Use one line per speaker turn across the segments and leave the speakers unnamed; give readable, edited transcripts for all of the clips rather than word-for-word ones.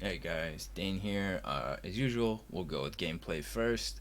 Hey guys, Dane here. As usual, we'll go with gameplay first.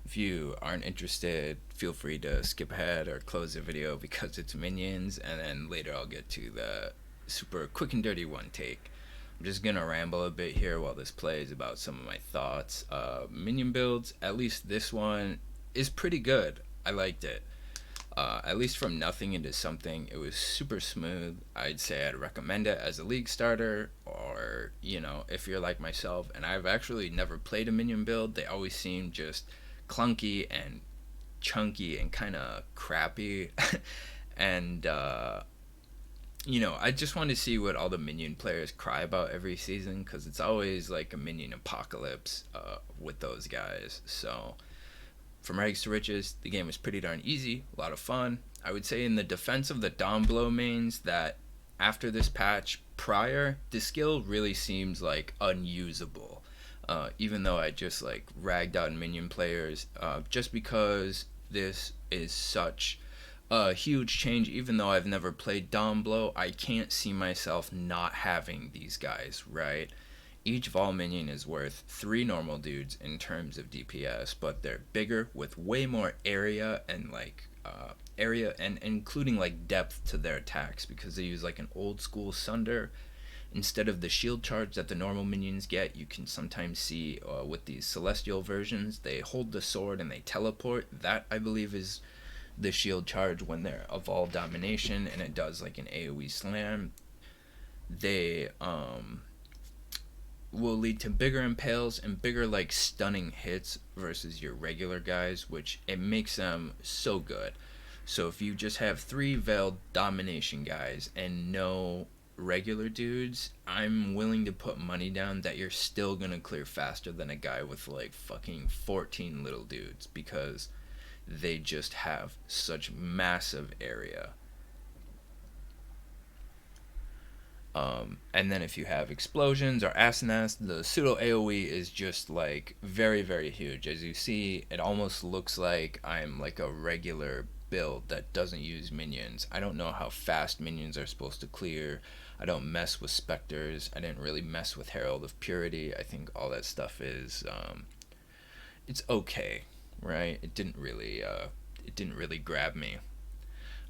If you aren't interested, feel free to skip ahead or close the video because it's minions, and then later I'll get to the super quick and dirty one take. I'm just gonna ramble a bit here while this plays about some of my thoughts. Minion builds, at least this one, is pretty good. I liked it. At least from nothing into something, it was super smooth. I'd say I'd recommend it as a league starter, or if you're like myself and I've actually never played a minion build, they always seem just clunky and chunky and kind of crappy. And I just want to see what all the minion players cry about every season, because it's always like a minion apocalypse with those guys. So from rags to riches, the game was pretty darn easy, a lot of fun. I would say in the defense of the Dom Blow mains that after this patch, prior, the skill really seems like unusable. Even though I just like ragged on minion players, just because this is such a huge change. Even though I've never played Dom Blow, I can't see myself not having these guys, right? Each Vol minion is worth 3 normal dudes in terms of DPS, but they're bigger with way more area and area and including like depth to their attacks, because they use like an old school Sunder instead of the shield charge that the normal minions get. You can sometimes see with these celestial versions, they hold the sword and they teleport. That I believe is the shield charge when they're evolved domination, and it does like an AoE slam. They will lead to bigger impales and bigger like stunning hits versus your regular guys, which it makes them so good. So if you just have 3 veiled domination guys and no regular dudes, I'm willing to put money down that you're still gonna clear faster than a guy with like fucking 14 little dudes, because they just have such massive area. And then if you have explosions or asanas, the pseudo AoE is just like very, very huge. As you see, it almost looks like I'm like a regular build that doesn't use minions. I don't know how fast minions are supposed to clear. I don't mess with specters. I didn't really mess with Herald of Purity. I think all that stuff is it's okay, right? It didn't really grab me.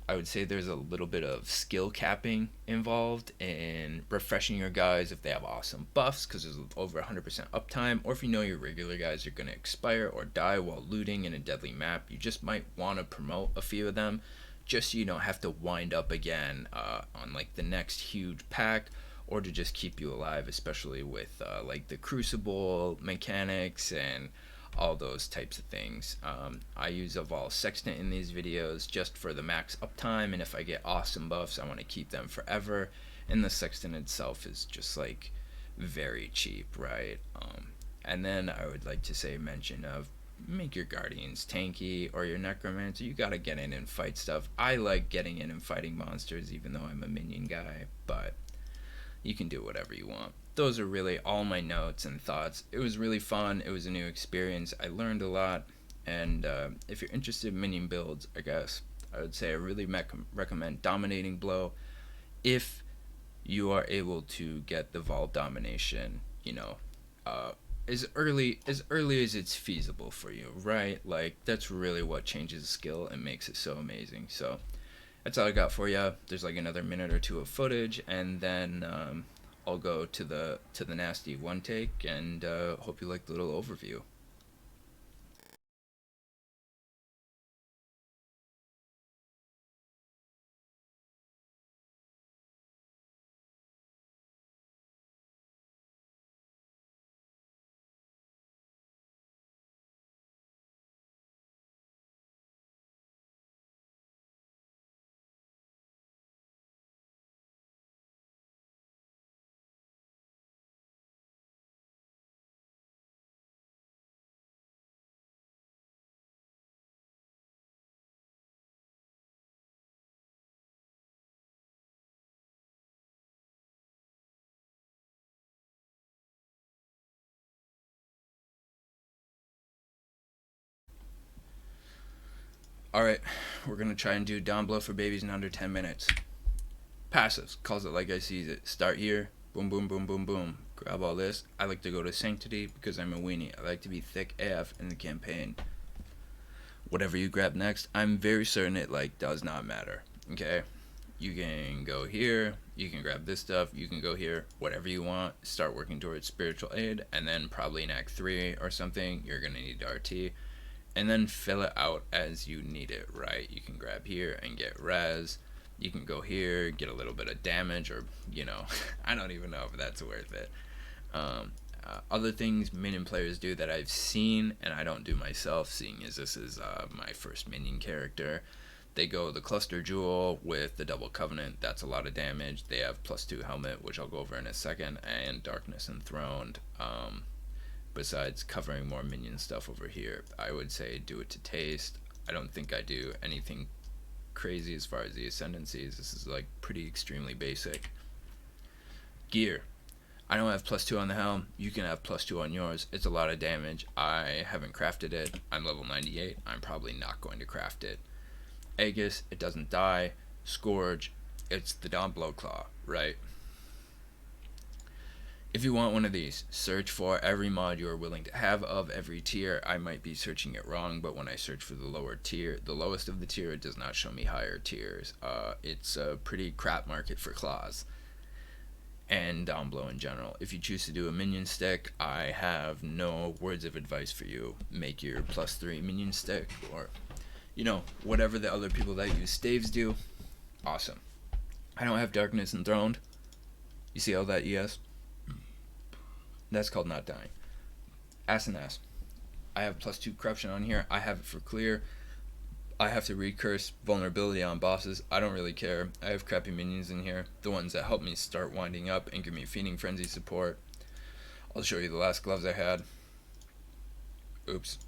I would say there's a little bit of skill capping involved in refreshing your guys if they have awesome buffs, because there's over 100% uptime, or if you know your regular guys are going to expire or die while looting in a deadly map, you just might want to promote a few of them just so you don't have to wind up again on like the next huge pack, or to just keep you alive, especially with like the Crucible mechanics and all those types of things. I use a Vaal Sextant in these videos just for the max uptime, and if I get awesome buffs, I want to keep them forever. And the Sextant itself is just like very cheap, right? And then I would like to say mention of make your Guardians tanky, or your Necromancer. You gotta get in and fight stuff. I like getting in and fighting monsters, even though I'm a minion guy, but you can do whatever you want. Those are really all my notes and thoughts. It was really fun. It was a new experience. I learned a lot. And if you're interested in minion builds, I guess I would say I really recommend Dominating Blow if you are able to get the Vaal domination, uh, as early as it's feasible for you, right? Like that's really what changes the skill and makes it so amazing. So that's all I got for you. There's like another minute or two of footage, and then I'll go to the nasty one take, and hope you like the little overview. All right, we're gonna try and do down blow for babies in under 10 minutes. Passives calls it like I sees it. Start here, boom, boom, boom, boom, boom. Grab all this. I like to go to Sanctity because I'm a weenie. I like to be thick AF in the campaign. Whatever you grab next, I'm very certain it like does not matter. Okay? You can go here, you can grab this stuff, you can go here, whatever you want, start working towards spiritual aid, and then probably in Act 3 or something, you're going to need RT, and then fill it out as you need it, right? You can grab here and get res, you can go here, get a little bit of damage, or, you know, I don't even know if that's worth it. Other things minion players do that I've seen, and I don't do myself, seeing as this is my first minion character, they go the Cluster Jewel with the Double Covenant. That's a lot of damage. They have +2 Helmet, which I'll go over in a second, and Darkness Enthroned. Besides covering more minion stuff over here, I would say do it to taste. I don't think I do anything crazy as far as the ascendancies. This is like pretty extremely basic. Gear. I don't have +2 on the helm. You can have +2 on yours. It's a lot of damage. I haven't crafted it. I'm level 98. I'm probably not going to craft it. Aegis, it doesn't die. Scourge, it's the Dawn Blowclaw, right? If you want one of these, search for every mod you are willing to have of every tier. I might be searching it wrong, but when I search for the lower tier, the lowest of the tier, it does not show me higher tiers. It's a pretty crap market for claws and Dawn Blow in general. If you choose to do a minion stick, I have no words of advice for you. Make your +3 minion stick, or you know, whatever the other people that use staves do. Awesome. I don't have Darkness Enthroned. You see all that ES? That's called not dying. SNS. I have +2 corruption on here. I have it for clear. I have to recurse vulnerability on bosses. I don't really care. I have crappy minions in here. The ones that help me start winding up and give me feeding frenzy support. I'll show you the last gloves I had. Oops.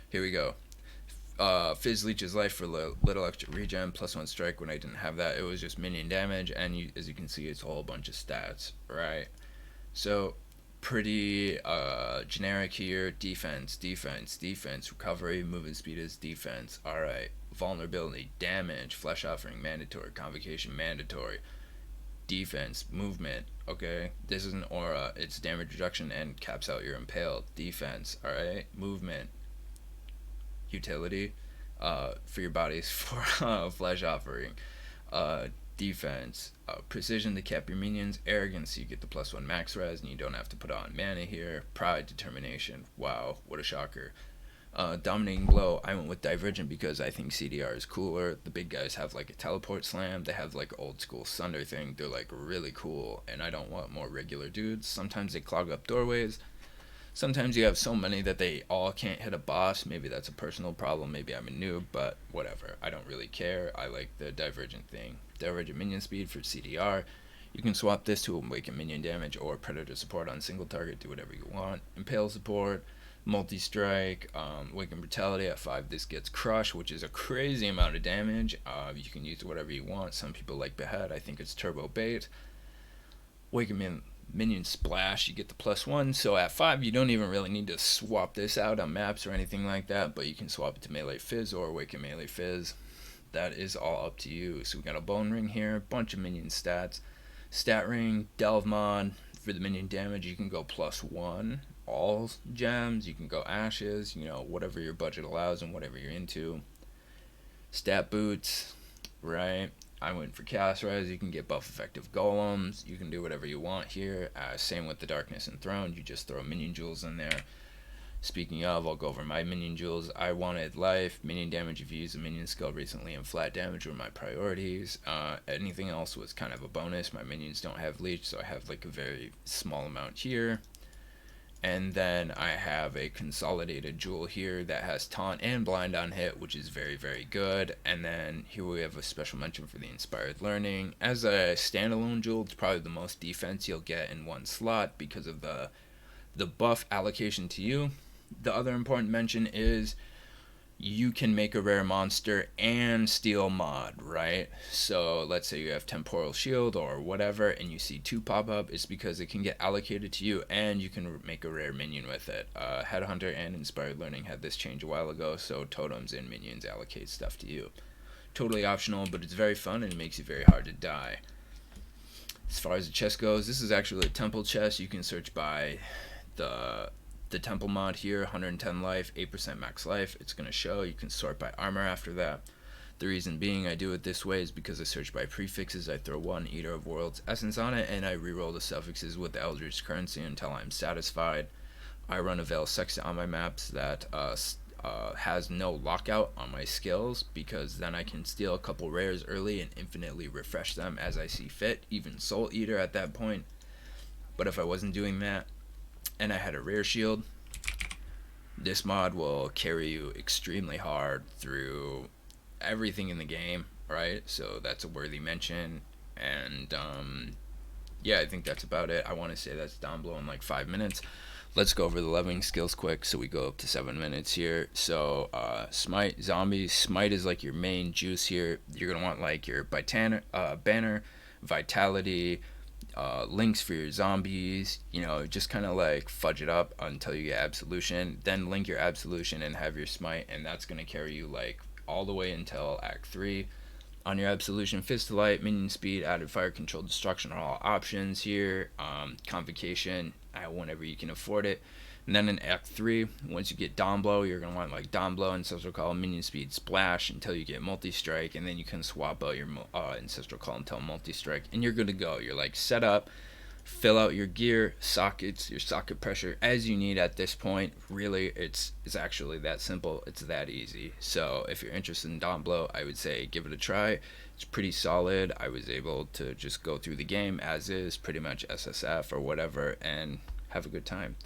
Here we go. Fizz leeches life for little extra regen, +1 strike. When I didn't have that, it was just minion damage, and as you can see, it's a whole bunch of stats, right? So pretty generic here. Defense, recovery, movement speed is defense. Alright, vulnerability, damage, flesh offering mandatory, convocation mandatory, defense, movement, okay? This is an aura, it's damage reduction and caps out your impaled. Defense, alright, movement, utility for your bodies for flesh offering, defense, precision to cap your minions, arrogance, you get the +1 max res and you don't have to put on mana here, pride, determination, wow, what a shocker. Dominating blow, I went with divergent because I think CDR is cooler. The big guys have like a teleport slam, they have like old school Sunder thing, they're like really cool, and I don't want more regular dudes. Sometimes they clog up doorways. Sometimes you have so many that they all can't hit a boss. Maybe that's a personal problem. Maybe I'm a noob, but whatever. I don't really care. I like the Divergent thing. Divergent minion speed for CDR. You can swap this to awaken minion damage or predator support on single target. Do whatever you want. Impale support, multi-strike, awaken brutality. At 5 this gets crush, which is a crazy amount of damage. You can use whatever you want. Some people like behead. I think it's turbo bait. Awaken minion splash, you get the +1, so at 5 you don't even really need to swap this out on maps or anything like that, but you can swap it to melee fizz or awaken melee fizz. That is all up to you. So we got a bone ring here, bunch of minion stats, stat ring, delve mod. For the minion damage you can go +1 all gems, you can go ashes, you know, whatever your budget allows and whatever you're into. Stat boots, right? I went for Chaos Res. You can get buff effective golems. You can do whatever you want here. Same with the Darkness Enthroned. You just throw minion jewels in there. Speaking of, I'll go over my minion jewels. I wanted life, minion damage if you use a minion skill recently, and flat damage were my priorities. Anything else was kind of a bonus. My minions don't have leech, so I have like a very small amount here. And then I have a consolidated jewel here that has taunt and blind on hit, which is very, very good. And then here we have a special mention for the inspired learning. As a standalone jewel, it's probably the most defense you'll get in one slot because of the buff allocation to you. The other important mention is you can make a rare monster and steal mod, right? So let's say you have temporal shield or whatever and you see 2 pop up, it's because it can get allocated to you and you can make a rare minion with it. Headhunter and Inspired Learning had this change a while ago, so totems and minions allocate stuff to you. Totally optional, but it's very fun and it makes it very hard to die. As far as the chest goes, this is actually a temple chest. You can search by the the temple mod here, 110 life, 8% max life. It's going to show. You can sort by armor after that. The reason being I do it this way is because I search by prefixes. I throw one Eater of Worlds essence on it, and I reroll the suffixes with the Eldritch currency until I'm satisfied. I run a Veil Sextant on my maps that has no lockout on my skills, because then I can steal a couple rares early and infinitely refresh them as I see fit, even Soul Eater at that point. But if I wasn't doing that and I had a rare shield, this mod will carry you extremely hard through everything in the game, right? So that's a worthy mention. And yeah, I think that's about it. I want to say that's down below in like 5 minutes. Let's go over the leveling skills quick. So we go up to 7 minutes here. So Smite, Zombies. Smite is like your main juice here. You're going to want like your banner, Vitality, links for your zombies, just kind of like fudge it up until you get Absolution. Then link your Absolution and have your Smite, and that's going to carry you like all the way until Act 3. On your Absolution, Fist of Light, minion speed, added fire control, destruction are all options here. Convocation, whenever you can afford it. And then in Act 3, once you get Dawn Blow, you're going to want like Dawn Blow, Ancestral Call, Minion Speed, Splash until you get Multi-Strike, and then you can swap out your Ancestral Call until Multi-Strike, and you're good to go. You're like set up, fill out your gear, sockets, your socket pressure as you need at this point. Really, it's actually that simple. It's that easy. So if you're interested in Dawn Blow, I would say give it a try. It's pretty solid. I was able to just go through the game as is, pretty much SSF or whatever, and have a good time. There you go.